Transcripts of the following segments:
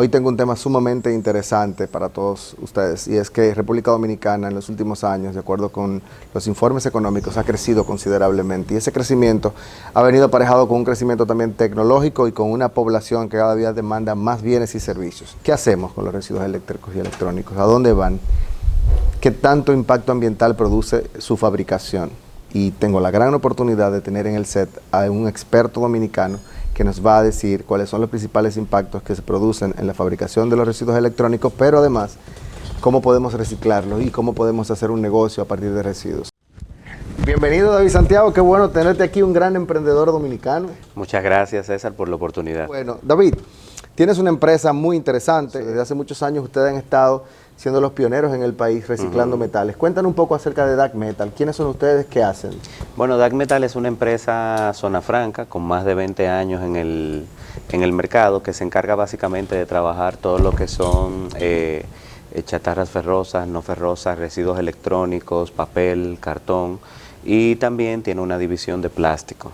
Hoy tengo un tema sumamente interesante para todos ustedes y es que República Dominicana en los últimos años, de acuerdo con los informes económicos, ha crecido considerablemente y ese crecimiento ha venido aparejado con un crecimiento también tecnológico y con una población que cada día demanda más bienes y servicios. ¿Qué hacemos con los residuos eléctricos y electrónicos? ¿A dónde van? ¿Qué tanto impacto ambiental produce su fabricación? Y tengo la gran oportunidad de tener en el set a un experto dominicano que nos va a decir cuáles son los principales impactos que se producen en la fabricación de los residuos electrónicos, pero además cómo podemos reciclarlos y cómo podemos hacer un negocio a partir de residuos. Bienvenido, David Santiago, qué bueno tenerte aquí, un gran emprendedor dominicano. Muchas gracias, César, por la oportunidad. Bueno, David, tienes una empresa muy interesante. Desde hace muchos años ustedes han estado siendo los pioneros en el país reciclando metales. Cuéntanos un poco acerca de DAC Metal. ¿Quiénes son ustedes? ¿Qué hacen? Bueno, DAC Metal es una empresa zona franca con más de 20 años en el mercado, que se encarga básicamente de trabajar todo lo que son chatarras ferrosas, no ferrosas, residuos electrónicos, papel, cartón, y también tiene una división de plástico.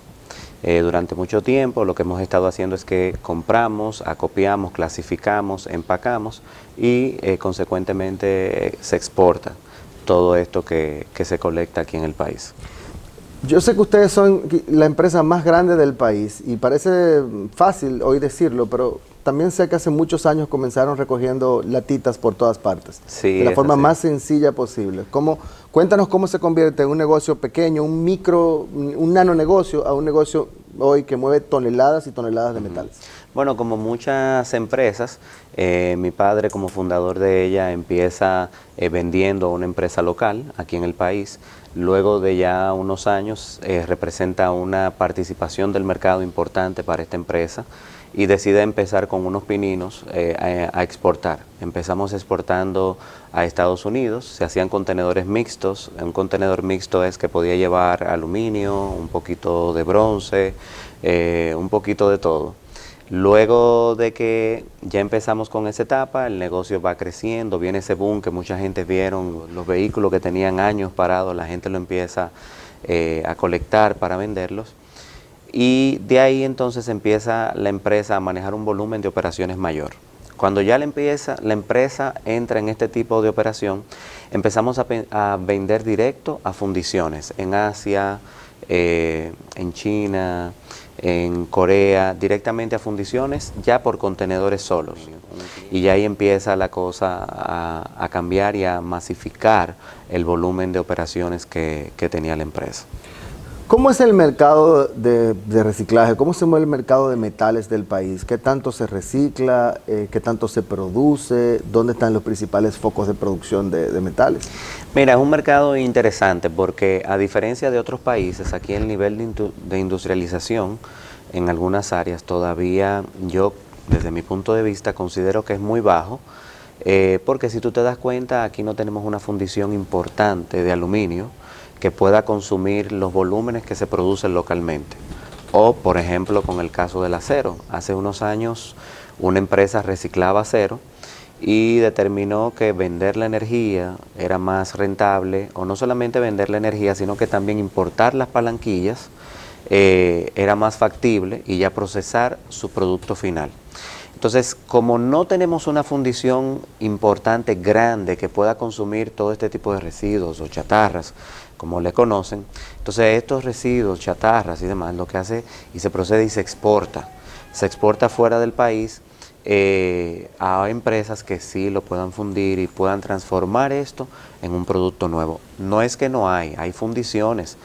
Durante mucho tiempo lo que hemos estado haciendo es que compramos, acopiamos, clasificamos, empacamos y consecuentemente se exporta todo esto que se colecta aquí en el país. Yo sé que ustedes son la empresa más grande del país y parece fácil hoy decirlo, pero también sé que hace muchos años comenzaron recogiendo latitas por todas partes, sí, de la forma más sencilla posible. Cuéntanos cómo se convierte en un negocio pequeño, un nanonegocio, a un negocio hoy que mueve toneladas y toneladas de metales. Bueno, como muchas empresas, mi padre como fundador de ella empieza vendiendo a una empresa local aquí en el país. Luego de ya unos años representa una participación del mercado importante para esta empresa y decide empezar con unos pininos a exportar. Empezamos exportando a Estados Unidos, se hacían contenedores mixtos. Un contenedor mixto es que podía llevar aluminio, un poquito de bronce, un poquito de todo. Luego de que ya empezamos con esa etapa, el negocio va creciendo, viene ese boom que mucha gente vieron, los vehículos que tenían años parados, la gente lo empieza a colectar para venderlos. Y de ahí entonces empieza la empresa a manejar un volumen de operaciones mayor. Cuando ya la empresa entra en este tipo de operación, empezamos a vender directo a fundiciones en Asia, en China, en Corea, directamente a fundiciones ya por contenedores solos. Y ya ahí empieza la cosa a cambiar y a masificar el volumen de operaciones que tenía la empresa. ¿Cómo es el mercado de reciclaje? ¿Cómo se mueve el mercado de metales del país? ¿Qué tanto se recicla? ¿Qué tanto se produce? ¿Dónde están los principales focos de producción de metales? Mira, es un mercado interesante porque a diferencia de otros países, aquí el nivel de industrialización en algunas áreas todavía yo, desde mi punto de vista, considero que es muy bajo. Porque si tú te das cuenta, aquí no tenemos una fundición importante de aluminio que pueda consumir los volúmenes que se producen localmente. O, por ejemplo, con el caso del acero. Hace unos años una empresa reciclaba acero y determinó que vender la energía era más rentable, o no solamente vender la energía, sino que también importar las palanquillas era más factible y ya procesar su producto final. Entonces, como no tenemos una fundición importante, grande, que pueda consumir todo este tipo de residuos o chatarras, como le conocen, entonces estos residuos, chatarras y demás, lo que hace y se procede y se exporta fuera del país a empresas que sí lo puedan fundir y puedan transformar esto en un producto nuevo. No es que no hay fundiciones,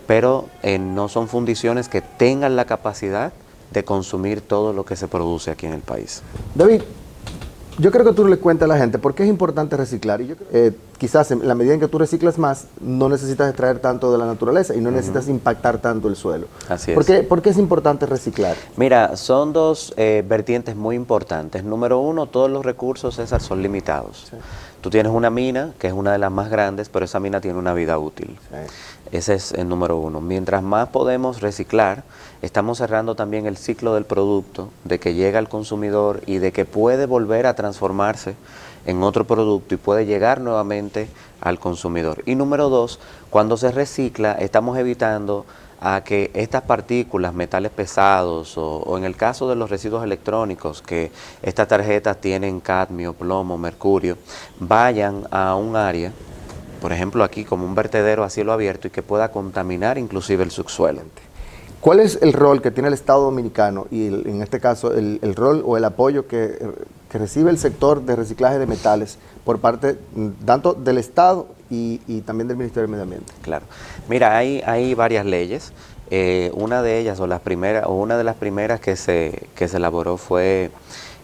pero no son fundiciones que tengan la capacidad de consumir todo lo que se produce aquí en el país. David, yo creo que tú le cuentas a la gente por qué es importante reciclar. Y yo creo, quizás en la medida en que tú reciclas más, no necesitas extraer tanto de la naturaleza y no necesitas impactar tanto el suelo. Así es. ¿Por qué es importante reciclar? Mira, son dos vertientes muy importantes. Número uno, todos los recursos, César, son limitados. Sí. Tú tienes una mina, que es una de las más grandes, pero esa mina tiene una vida útil. Sí. Ese es el número uno. Mientras más podemos reciclar, estamos cerrando también el ciclo del producto, de que llega al consumidor y de que puede volver a transformarse en otro producto y puede llegar nuevamente al consumidor. Y número dos, cuando se recicla, estamos evitando a que estas partículas, metales pesados o en el caso de los residuos electrónicos, que estas tarjetas tienen cadmio, plomo, mercurio, vayan a un área, por ejemplo aquí como un vertedero a cielo abierto y que pueda contaminar inclusive el subsuelo. ¿Cuál es el rol que tiene el Estado Dominicano y en este caso el rol o el apoyo que recibe el sector de reciclaje de metales por parte tanto del Estado y también del Ministerio del Medio Ambiente? Claro. Mira, hay varias leyes. Una de ellas una de las primeras que se elaboró fue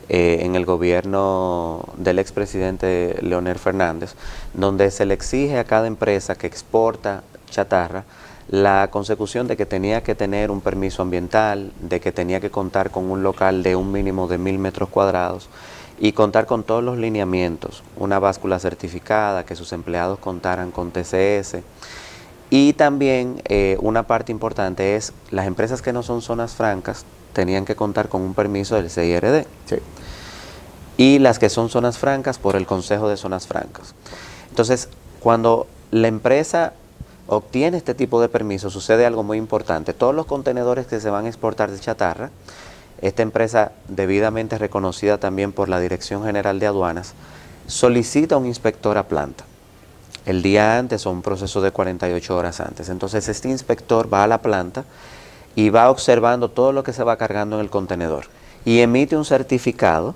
en el gobierno del expresidente Leonel Fernández, donde se le exige a cada empresa que exporta chatarra la consecución de que tenía que tener un permiso ambiental, de que tenía que contar con un local de un mínimo de 1000 metros cuadrados y contar con todos los lineamientos, una báscula certificada, que sus empleados contaran con TCS. Y también una parte importante es las empresas que no son zonas francas tenían que contar con un permiso del CIRD. Sí. Y las que son zonas francas por el Consejo de Zonas Francas. Entonces, cuando la empresa obtiene este tipo de permiso, sucede algo muy importante. Todos los contenedores que se van a exportar de chatarra, esta empresa, debidamente reconocida también por la Dirección General de Aduanas, solicita un inspector a planta el día antes o un proceso de 48 horas antes. Entonces este inspector va a la planta y va observando todo lo que se va cargando en el contenedor y emite un certificado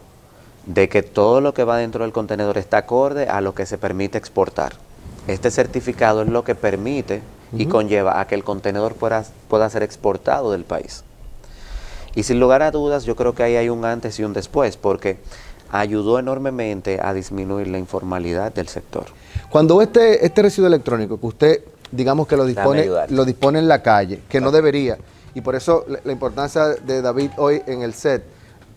de que todo lo que va dentro del contenedor está acorde a lo que se permite exportar. Este certificado es lo que permite y conlleva a que el contenedor pueda ser exportado del país. Y sin lugar a dudas, yo creo que ahí hay un antes y un después, porque ayudó enormemente a disminuir la informalidad del sector. Cuando este residuo electrónico que usted, digamos que lo dispone en la calle, que no debería, y por eso la importancia de David hoy en el set.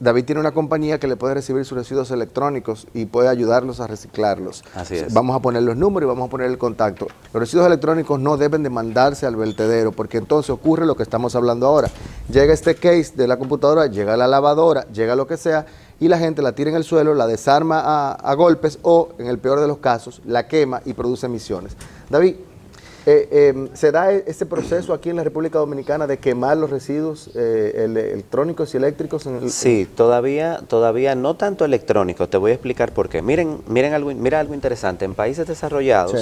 David tiene una compañía que le puede recibir sus residuos electrónicos y puede ayudarlos a reciclarlos. Así es. Vamos a poner los números y vamos a poner el contacto. Los residuos electrónicos no deben de mandarse al vertedero, porque entonces ocurre lo que estamos hablando ahora. Llega este case de la computadora, llega la lavadora, llega lo que sea, y la gente la tira en el suelo, la desarma a golpes o, en el peor de los casos, la quema y produce emisiones. David, ¿se da ese proceso aquí en la República Dominicana de quemar los residuos electrónicos y eléctricos? Sí, todavía no tanto electrónicos. Te voy a explicar por qué. Mira algo interesante. En países desarrollados,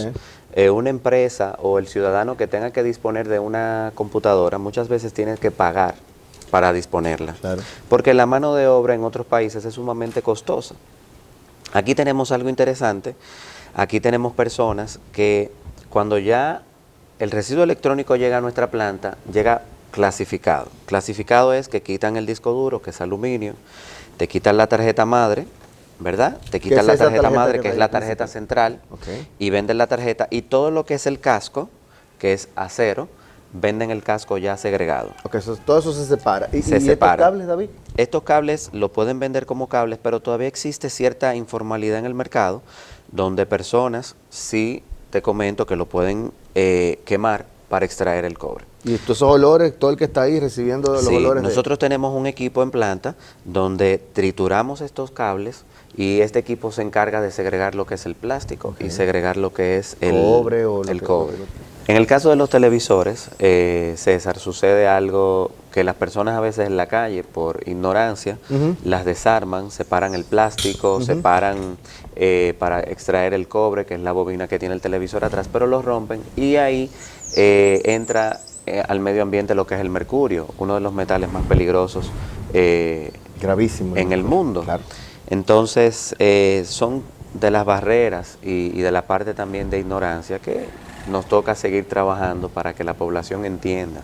sí, una empresa o el ciudadano que tenga que disponer de una computadora muchas veces tiene que pagar para disponerla. Claro. Porque la mano de obra en otros países es sumamente costosa. Aquí tenemos algo interesante. Aquí tenemos personas que cuando ya el residuo electrónico llega a nuestra planta, llega clasificado. Clasificado es que quitan el disco duro, que es aluminio, te quitan la tarjeta madre, ¿verdad? Te quitan la tarjeta madre, que es la tarjeta central, y venden la tarjeta, y todo lo que es el casco, que es acero, venden el casco ya segregado. Todo eso se separa. ¿Y estos cables, David? Estos cables lo pueden vender como cables, pero todavía existe cierta informalidad en el mercado, donde personas sí, te comento, que lo pueden quemar para extraer el cobre. Y todos esos olores, todo el que está ahí recibiendo los olores. Nosotros tenemos un equipo en planta donde trituramos estos cables y este equipo se encarga de segregar lo que es el plástico y segregar lo que es el cobre. En el caso de los televisores, César, sucede algo que las personas a veces en la calle, por ignorancia, las desarman, separan el plástico, separan para extraer el cobre, que es la bobina que tiene el televisor atrás, pero lo rompen y ahí entra al medio ambiente lo que es el mercurio, uno de los metales más peligrosos gravísimo en el mundo. Claro. Entonces, son de las barreras y de la parte también de ignorancia que nos toca seguir trabajando para que la población entienda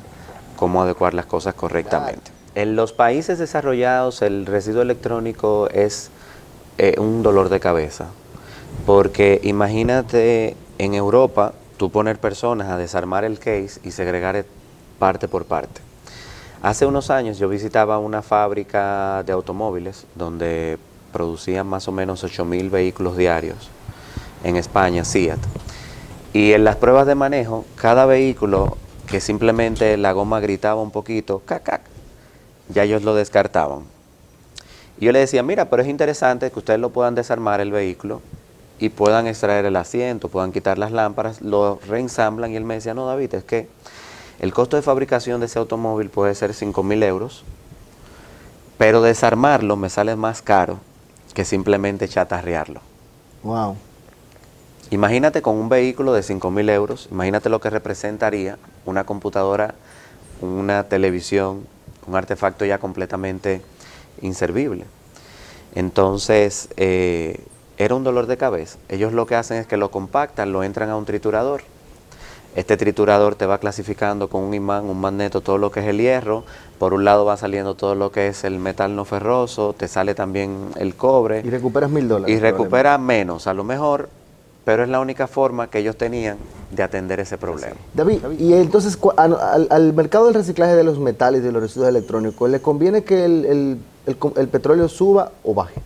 cómo adecuar las cosas correctamente. En los países desarrollados el residuo electrónico es un dolor de cabeza, porque imagínate en Europa tú poner personas a desarmar el case y segregar parte por parte. Hace unos años yo visitaba una fábrica de automóviles donde producían más o menos 8.000 vehículos diarios en España, SEAT. Y en las pruebas de manejo, cada vehículo que simplemente la goma gritaba un poquito, cac, cac, ya ellos lo descartaban. Y yo le decía, mira, pero es interesante que ustedes lo puedan desarmar el vehículo y puedan extraer el asiento, puedan quitar las lámparas, lo reensamblan. Y él me decía, no, David, es que El costo de fabricación de ese automóvil puede ser 5.000 euros, pero desarmarlo me sale más caro que simplemente chatarrearlo. Wow. Imagínate con un vehículo de 5.000 euros, imagínate lo que representaría una computadora, una televisión, un artefacto ya completamente inservible. Entonces, era un dolor de cabeza. Ellos lo que hacen es que lo compactan, lo entran a un triturador. Este triturador te va clasificando con un imán, un magneto, todo lo que es el hierro. Por un lado va saliendo todo lo que es el metal no ferroso, te sale también el cobre. Y recuperas $1.000. Y recupera menos, a lo mejor, pero es la única forma que ellos tenían de atender ese problema. David, y entonces al mercado del reciclaje de los metales y de los residuos electrónicos, ¿le conviene que el petróleo suba o baje?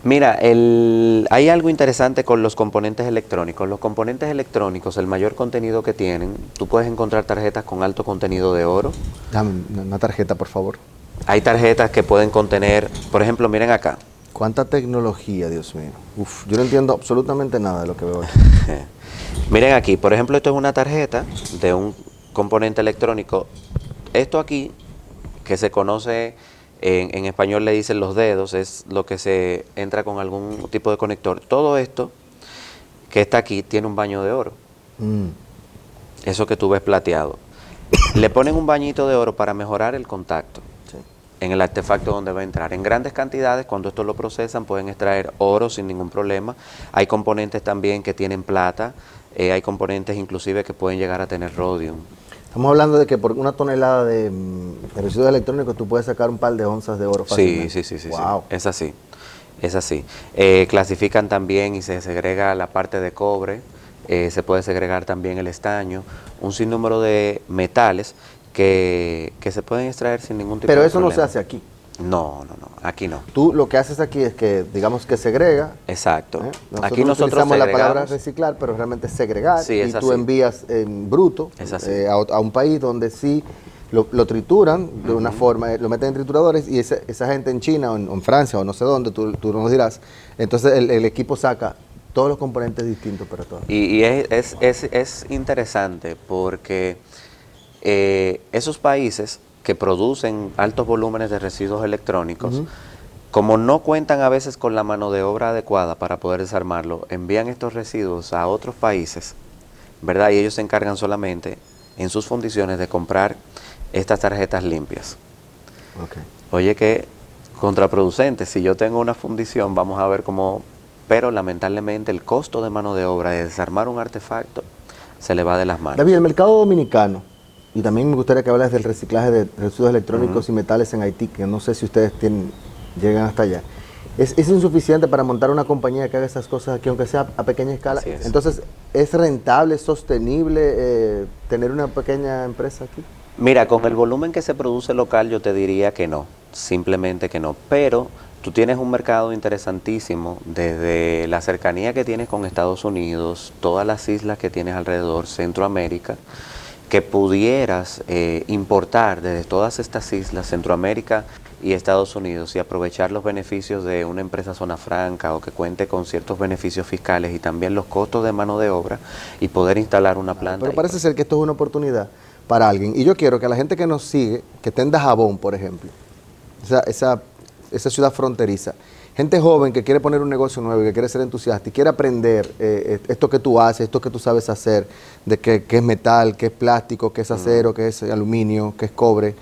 Mira, hay algo interesante con los componentes electrónicos. Los componentes electrónicos, el mayor contenido que tienen, tú puedes encontrar tarjetas con alto contenido de oro. Dame una tarjeta, por favor. Hay tarjetas que pueden contener, por ejemplo, miren acá. ¿Cuánta tecnología, Dios mío? Uf, yo no entiendo absolutamente nada de lo que veo aquí. Miren aquí, por ejemplo, esto es una tarjeta de un componente electrónico. Esto aquí, que se conoce, en español le dicen los dedos, es lo que se entra con algún tipo de conector. Todo esto que está aquí tiene un baño de oro. Eso que tú ves plateado. Le ponen un bañito de oro para mejorar el contacto en el artefacto donde va a entrar. En grandes cantidades, cuando esto lo procesan, pueden extraer oro sin ningún problema. Hay componentes también que tienen plata, hay componentes inclusive que pueden llegar a tener rhodium. Estamos hablando de que por una tonelada de residuos electrónicos tú puedes sacar un par de onzas de oro fácilmente. Sí. Wow. Es así, es así. Clasifican también y se segrega la parte de cobre, se puede segregar también el estaño, un sinnúmero de metales que se pueden extraer sin ningún tipo de problema. Pero eso no se hace aquí. No, aquí no. Tú lo que haces aquí es que, digamos que segrega. Exacto. Aquí nosotros utilizamos la palabra reciclar, pero realmente segregar. Sí, y tú envías en bruto a un país donde sí lo trituran de una forma, lo meten en trituradores y esa gente en China o en Francia o no sé dónde, tú nos dirás, entonces el equipo saca todos los componentes distintos para todos. Y es interesante porque esos países que producen altos volúmenes de residuos electrónicos, como no cuentan a veces con la mano de obra adecuada para poder desarmarlo, envían estos residuos a otros países, ¿verdad? Y ellos se encargan solamente en sus fundiciones de comprar estas tarjetas limpias. Oye, que contraproducente, si yo tengo una fundición, vamos a ver cómo, pero lamentablemente el costo de mano de obra de desarmar un artefacto se le va de las manos. David, el mercado dominicano, y también me gustaría que hablas del reciclaje de residuos electrónicos y metales en Haití, que no sé si ustedes llegan hasta allá. ¿Es insuficiente para montar una compañía que haga esas cosas aquí, aunque sea a pequeña escala? Entonces, ¿es rentable, es sostenible tener una pequeña empresa aquí? Mira, con el volumen que se produce local yo te diría que no, simplemente que no. Pero tú tienes un mercado interesantísimo desde la cercanía que tienes con Estados Unidos, todas las islas que tienes alrededor, Centroamérica, que pudieras importar desde todas estas islas, Centroamérica y Estados Unidos, y aprovechar los beneficios de una empresa zona franca o que cuente con ciertos beneficios fiscales y también los costos de mano de obra y poder instalar una planta. Pero parece ser que esto es una oportunidad para alguien. Y yo quiero que la gente que nos sigue, que esté en Dajabón, por ejemplo, esa ciudad fronteriza, gente joven que quiere poner un negocio nuevo, que quiere ser entusiasta y quiere aprender esto que tú haces, esto que tú sabes hacer, de qué es metal, qué es plástico, qué es acero, qué es aluminio, qué es cobre.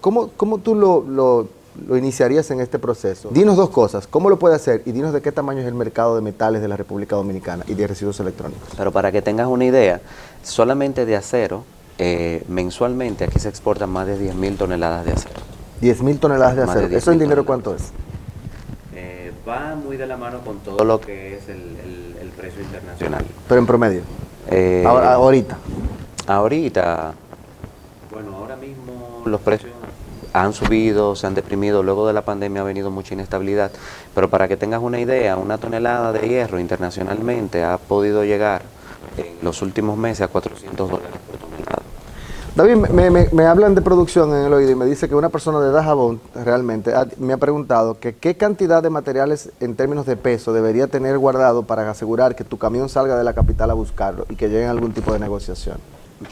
¿Cómo tú lo iniciarías en este proceso? Dinos dos cosas, ¿cómo lo puede hacer? Y dinos de qué tamaño es el mercado de metales de la República Dominicana y de residuos electrónicos. Pero para que tengas una idea, solamente de acero, mensualmente aquí se exportan más de 10.000 toneladas de acero. 10.000 toneladas de acero. ¿Eso en dinero cuánto es? Va muy de la mano con todo lo que es el precio internacional. Pero en promedio. Ahorita. Ahorita, bueno, ahora mismo los precios han subido, se han deprimido, luego de la pandemia ha venido mucha inestabilidad, pero para que tengas una idea, una tonelada de hierro internacionalmente ha podido llegar en los últimos meses a $400 por tonelada. David, me hablan de producción en el oído y me dice que una persona de Dajabón realmente me ha preguntado que qué cantidad de materiales en términos de peso debería tener guardado para asegurar que tu camión salga de la capital a buscarlo y que llegue a algún tipo de negociación.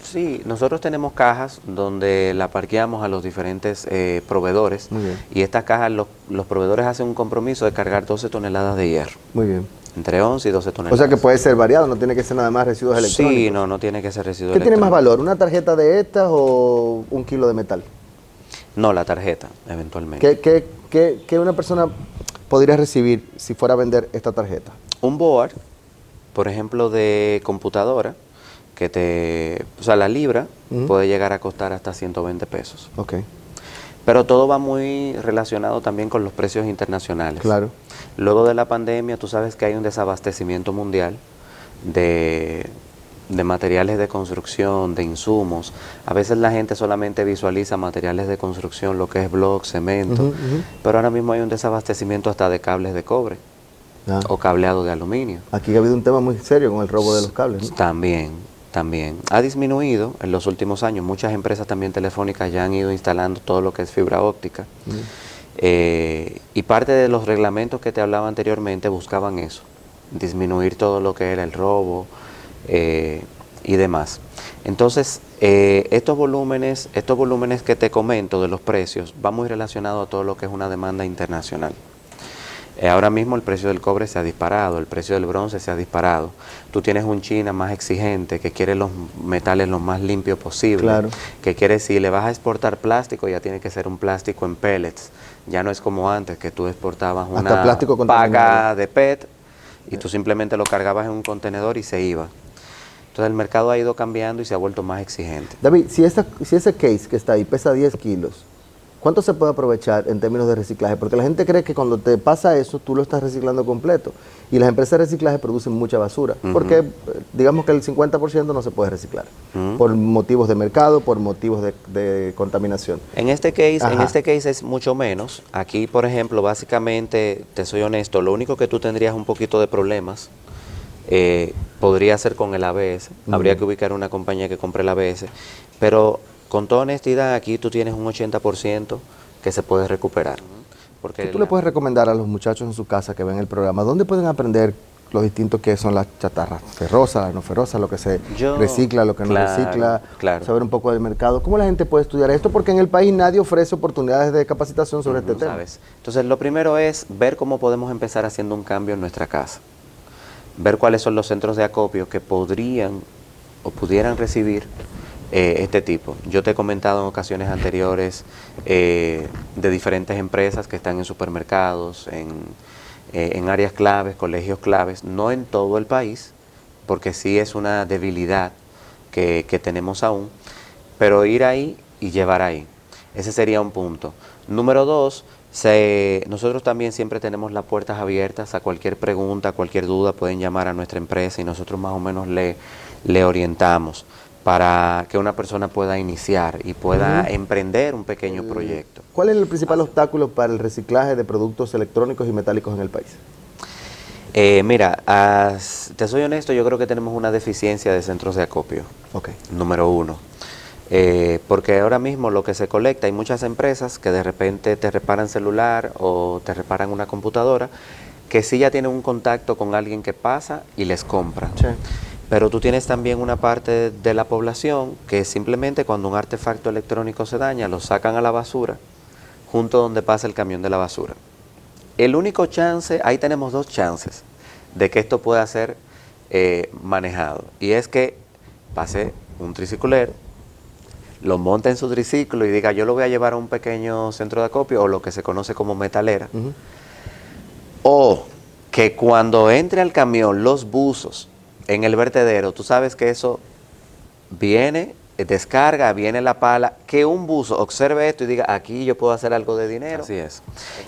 Sí, nosotros tenemos cajas donde la parqueamos a los diferentes proveedores. Muy bien. Y estas cajas, los proveedores hacen un compromiso de cargar 12 toneladas de hierro. Muy bien. Entre 11 y 12 O toneladas. sea que puede ser variado, no tiene que ser nada más residuos electrónicos. Sí, no tiene que ser residuo ¿Qué tiene más electrónico. valor, una tarjeta de estas o un kilo de metal? No, la tarjeta, eventualmente. ¿Qué una persona podría recibir si fuera a vender esta tarjeta? Un board, por ejemplo, de computadora, o sea, la libra puede llegar a costar hasta 120 pesos. Ok, Pero todo va muy relacionado también con los precios internacionales. claro. Luego de la pandemia, tú sabes que hay un desabastecimiento mundial de materiales de construcción, de insumos. A veces la gente solamente visualiza materiales de construcción, lo que es block, cemento, pero ahora mismo hay un desabastecimiento hasta de cables de cobre o cableado de aluminio. Aquí ha habido un tema muy serio con el robo de los cables, ¿no? También. Ha disminuido en los últimos años. Muchas empresas también telefónicas ya han ido instalando todo lo que es fibra óptica. Y parte de los reglamentos que te hablaba anteriormente buscaban eso, disminuir todo lo que era el robo y demás. Entonces, estos volúmenes que te comento de los precios van muy relacionados a todo lo que es una demanda internacional. Ahora mismo el precio del cobre se ha disparado, el precio del bronce se ha disparado. Tú tienes un China más exigente que quiere los metales lo más limpios posible. Claro. Que quiere, si le vas a exportar plástico, ya tiene que ser un plástico en pellets. Ya no es como antes, que tú exportabas Hasta una plástico paca contaminado. de PET y tú simplemente lo cargabas en un contenedor y se iba. Entonces el mercado ha ido cambiando y se ha vuelto más exigente. David, si ese case que está ahí pesa 10 kilos, ¿cuánto se puede aprovechar en términos de reciclaje? Porque la gente cree que cuando te pasa eso, tú lo estás reciclando completo. Y las empresas de reciclaje producen mucha basura. Porque digamos que el 50% no se puede reciclar. Por motivos de mercado, por motivos de contaminación. En este case es mucho menos. Aquí, por ejemplo, básicamente, te soy honesto, lo único que tú tendrías un poquito de problemas podría ser con el ABS. Habría que ubicar una compañía que compre el ABS. Pero con toda honestidad, aquí tú tienes un 80% que se puede recuperar. Porque ¿Qué tú le puedes recomendar a los muchachos en su casa que ven el programa? ¿Dónde pueden aprender los distintos que son las chatarras? Ferrosas, no ferrosas, lo que se recicla, lo que no recicla, saber un poco del mercado. ¿Cómo la gente puede estudiar esto? Porque en el país nadie ofrece oportunidades de capacitación sobre este tema. ¿Sabes? Entonces, lo primero es ver cómo podemos empezar haciendo un cambio en nuestra casa. Ver cuáles son los centros de acopio que podrían o pudieran recibir este tipo. Yo te he comentado en ocasiones anteriores de diferentes empresas que están en supermercados, en áreas claves, colegios claves, no en todo el país, porque sí es una debilidad que tenemos aún, pero ir ahí y llevar ahí. Ese sería un punto. Número 2, nosotros también siempre tenemos las puertas abiertas a cualquier pregunta, cualquier duda, pueden llamar a nuestra empresa y nosotros más o menos le orientamos para que una persona pueda iniciar y pueda emprender un pequeño proyecto. ¿Cuál es el principal obstáculo para el reciclaje de productos electrónicos y metálicos en el país? Mira, te soy honesto, yo creo que tenemos una deficiencia de centros de acopio. Número 1. Porque ahora mismo lo que se colecta, hay muchas empresas que de repente te reparan celular o te reparan una computadora, que sí ya tienen un contacto con alguien que pasa y les compra. Sí. Pero tú tienes también una parte de la población que simplemente cuando un artefacto electrónico se daña, lo sacan a la basura, junto donde pasa el camión de la basura. El único chance, ahí tenemos 2 chances de que esto pueda ser manejado. Y es que pase un triciclero, lo monta en su triciclo y diga, yo lo voy a llevar a un pequeño centro de acopio, o lo que se conoce como metalera. O que cuando entre al camión los buzos en el vertedero, tú sabes que eso viene, descarga, viene la pala, que un buzo observe esto y diga, aquí yo puedo hacer algo de dinero. Así es.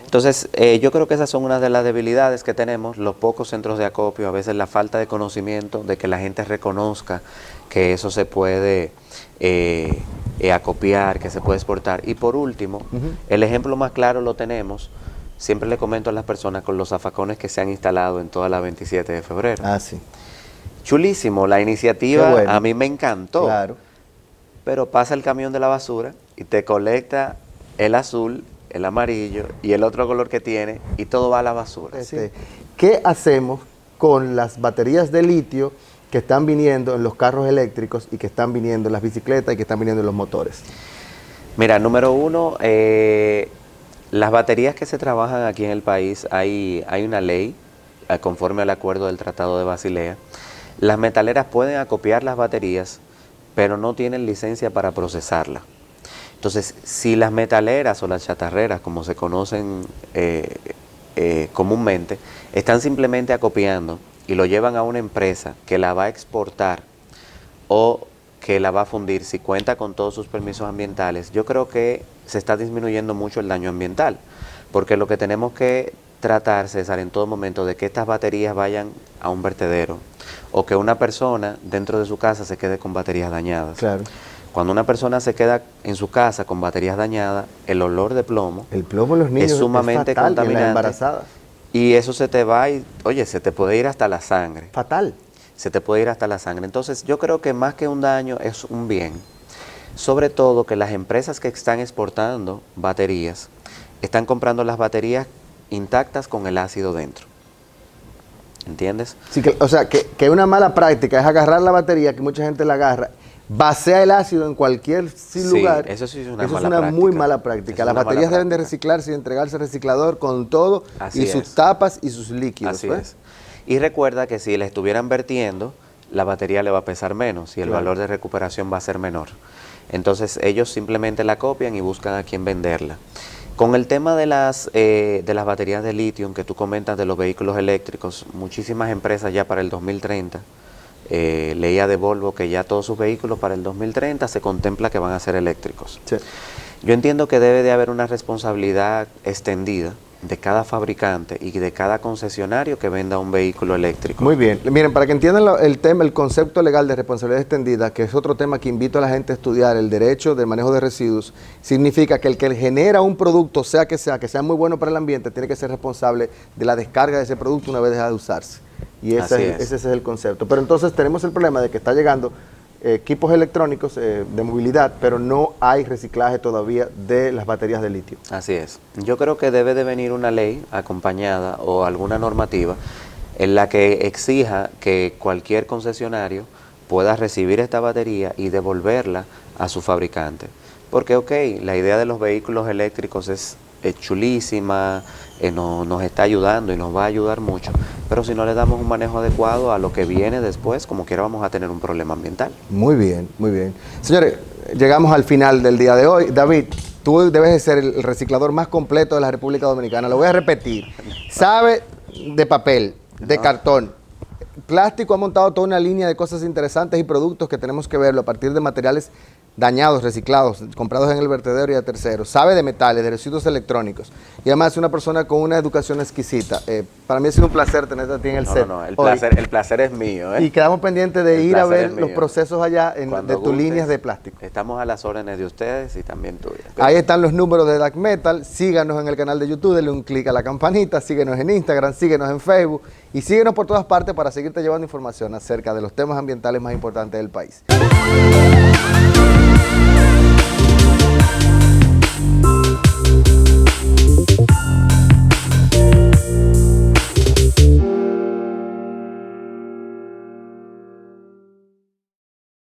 Entonces, yo creo que esas son una de las debilidades que tenemos, los pocos centros de acopio, a veces la falta de conocimiento, de que la gente reconozca que eso se puede acopiar, que se puede exportar. Y por último, el ejemplo más claro lo tenemos, siempre le comento a las personas con los zafacones que se han instalado en toda la 27 de febrero. Ah, sí. Chulísimo, la iniciativa bueno. A mí me encantó. Claro. Pero pasa el camión de la basura y te colecta el azul, el amarillo y el otro color que tiene y todo va a la basura. ¿Qué hacemos con las baterías de litio que están viniendo en los carros eléctricos y que están viniendo en las bicicletas y que están viniendo en los motores? Mira, número uno, las baterías que se trabajan aquí en el país, hay una ley, conforme al acuerdo del Tratado de Basilea. Las metaleras pueden acopiar las baterías, pero no tienen licencia para procesarla. Entonces, si las metaleras o las chatarreras, como se conocen comúnmente, están simplemente acopiando y lo llevan a una empresa que la va a exportar o que la va a fundir, si cuenta con todos sus permisos ambientales, yo creo que se está disminuyendo mucho el daño ambiental, porque lo que tenemos que tratar, César, en todo momento, de que estas baterías vayan a un vertedero, o que una persona dentro de su casa se quede con baterías dañadas. Claro. Cuando una persona se queda en su casa con baterías dañadas, el olor de plomo, el plomo en los niños es sumamente fatal, contaminante. en las embarazadas. Y eso se te va y, oye, se te puede ir hasta la sangre. Fatal. Se te puede ir hasta la sangre. Entonces, yo creo que más que un daño es un bien. Sobre todo que las empresas que están exportando baterías, están comprando las baterías intactas con el ácido dentro. ¿Entiendes? Sí, o sea, que una mala práctica es agarrar la batería, que mucha gente la agarra, vacía el ácido en cualquier lugar. Eso sí es una eso mala es una práctica. muy mala práctica. Las baterías deben de reciclarse y entregarse al reciclador con todo, Así y sus es. tapas y sus líquidos. Así ¿ves? es. Y recuerda que si la estuvieran vertiendo, la batería le va a pesar menos y el Claro. valor de recuperación va a ser menor. Entonces ellos simplemente la copian y buscan a quién venderla. Con el tema de las baterías de litio que tú comentas de los vehículos eléctricos, muchísimas empresas ya para el 2030, leía de Volvo que ya todos sus vehículos para el 2030 se contempla que van a ser eléctricos. Sí. Yo entiendo que debe de haber una responsabilidad extendida de cada fabricante y de cada concesionario que venda un vehículo eléctrico. Muy bien. Miren, para que entiendan el tema, el concepto legal de responsabilidad extendida, que es otro tema que invito a la gente a estudiar, el derecho del manejo de residuos, significa que el que genera un producto, sea que sea muy bueno para el ambiente, tiene que ser responsable de la descarga de ese producto una vez deja de usarse. Y ese es el concepto. Pero entonces tenemos el problema de que está llegando equipos electrónicos de movilidad, pero no hay reciclaje todavía de las baterías de litio. Así es. Yo creo que debe de venir una ley acompañada o alguna normativa en la que exija que cualquier concesionario pueda recibir esta batería y devolverla a su fabricante. Porque, ok, la idea de los vehículos eléctricos es chulísima, nos está ayudando y nos va a ayudar mucho, pero si no le damos un manejo adecuado a lo que viene después, como quiera vamos a tener un problema ambiental. Muy bien, muy bien. Señores, llegamos al final del día de hoy. David, tú debes de ser el reciclador más completo de la República Dominicana. Lo voy a repetir. Sabe de papel, de cartón. Plástico ha montado toda una línea de cosas interesantes y productos que tenemos que verlo a partir de materiales dañados, reciclados, comprados en el vertedero y a terceros. Sabe de metales, de residuos electrónicos. Y además es una persona con una educación exquisita. Para mí ha sido un placer tenerte a ti en el set. No, el placer es mío. Y quedamos pendientes de ir a ver los procesos allá de tus líneas de plástico. Estamos a las órdenes de ustedes y también tuyas. Ahí están los números de Dark Metal. Síganos en el canal de YouTube, denle un clic a la campanita, síguenos en Instagram, síguenos en Facebook y síguenos por todas partes para seguirte llevando información acerca de los temas ambientales más importantes del país.